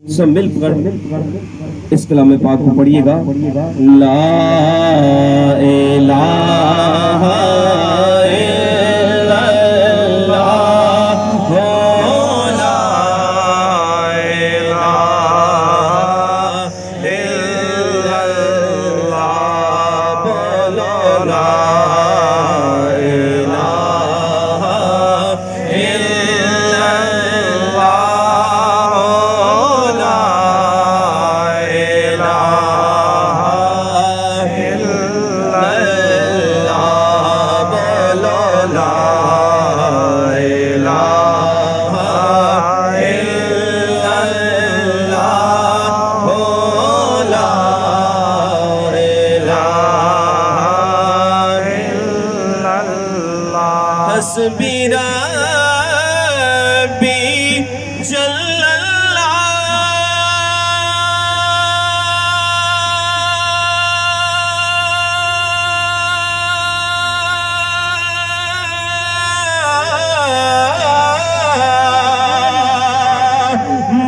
सब मिल कर इस कलाम पाक को पढ़िएगा। ला इलाहा इल्लल्लाह, ला इलाहा इल्लल्लाह, बोलो ला हस्बी रब्बी जल्लल्लाह,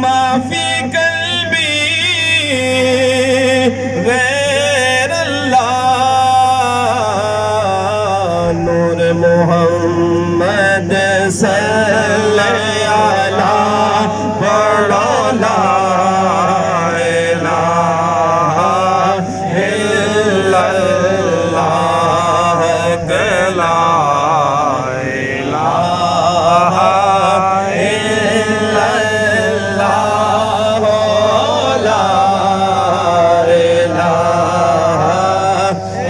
माफी कल्बी गैर अल्लाह, नूर मोहम्मद सल्लल्लाहु अलैहि पढ़ो ला इलाहा इल्लल्लाह, ला इलाहा इल्लल्लाह, ला इलाहा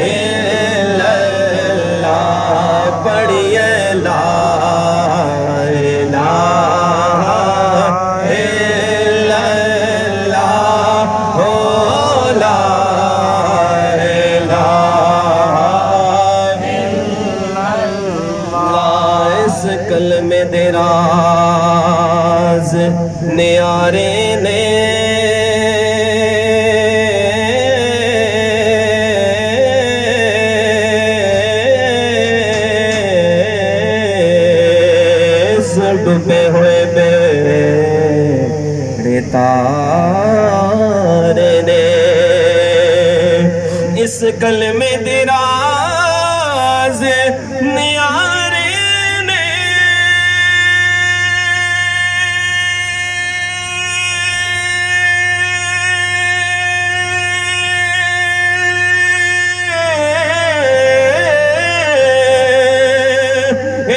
इल्लल्लाह, पढ़िए ला इलाहा इल्लल्लाह, ला इलाहा इल्लल्लाह। इस कलमे दराज न्यारे ने डूबे हुए बेड़े तारे ने, इस कलमे दराज न्यारे ने,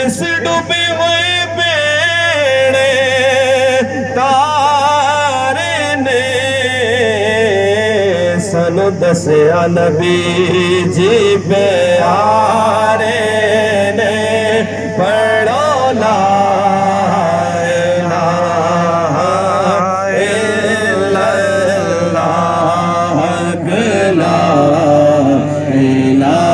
इस डूबे हुए तारे ने सानू दसिया नबी जी प्यारे ने, पढ़ो ला इलाहा इल्लल्लाह, ला इलाहा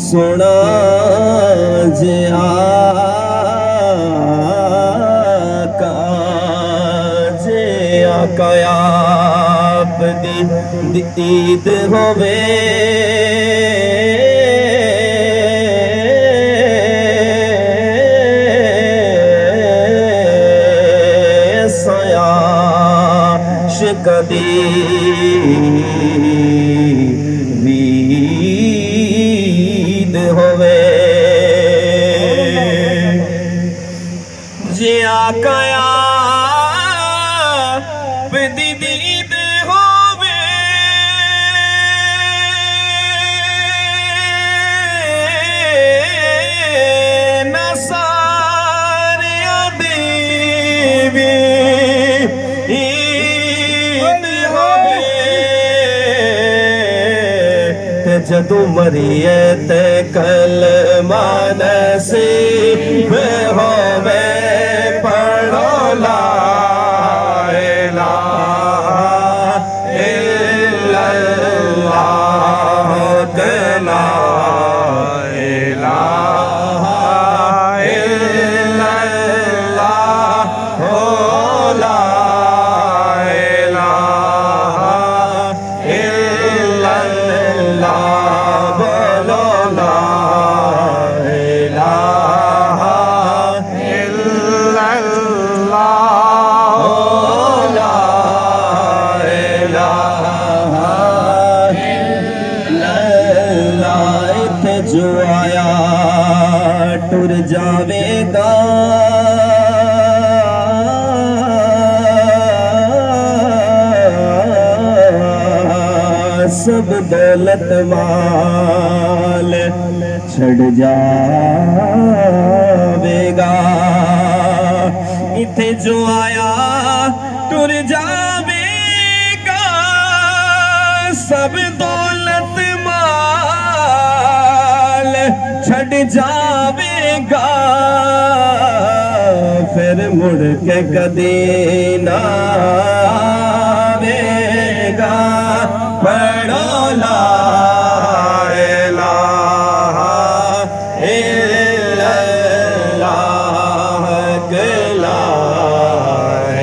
सोना जे आका, जे आका आप दी ईद होवे, साया शिकदी होवे, जे आका आप दी दीद होवे, न सारिया दी भी ईद होवे, ते जदू मरिए ते कलमा नसीब होवे। جو آیا ٹر جاوے گا سب دولت مال چھڑ جاوے گا اتھے جو آیا ٹر جاوے گا سب دولت مال چھڑ جاوے گا پھر مڑ کے کدی نہ آوے گا پڑھو لا الہ الا اللہ لا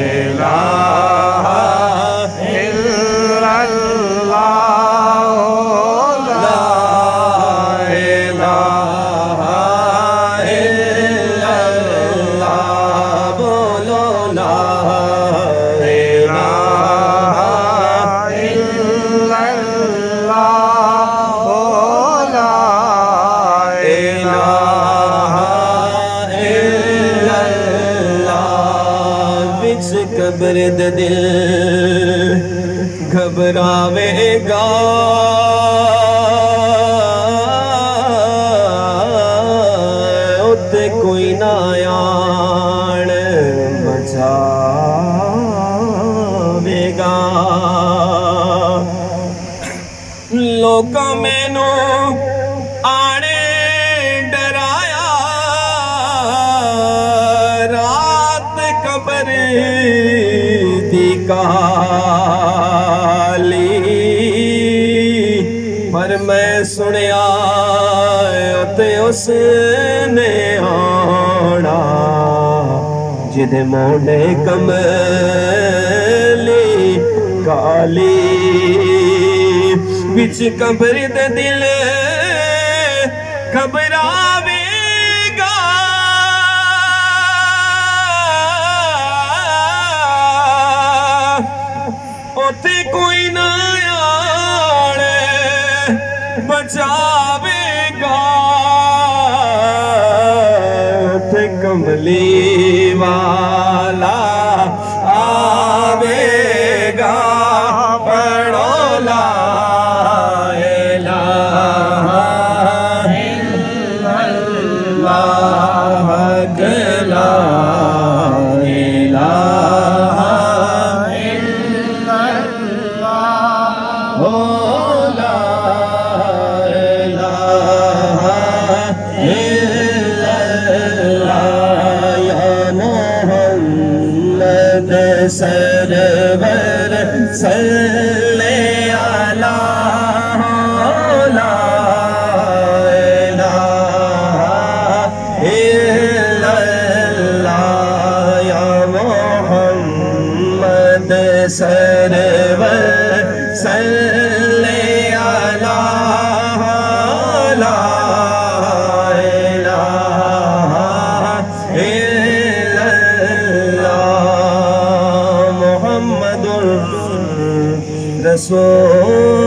الہ الا اللہ لا الہ الا اللہ بولو لا قبر دے دل گھبراوے گا اتے کوئی نہ آن بچاوے گا لوکاں مینوں آنے ڈرایا رات قبر دی کالی پر میں سنیا تے اس نے آنا جدے موڑے کملی کالی بچ قبر دے دل گھبراوے گا اوتے کوئی نہ آڑے بچاوے گا اوتے کملی والا آوے گا پڑھو لا الہ الا اللہ لا الہ الا اللہ لا الہ الا اللہ یا محمد سرور صلی علی لا الہ الا اللہ یا محمد سرور صلی علی لا الہ الا اللہ محمد رسول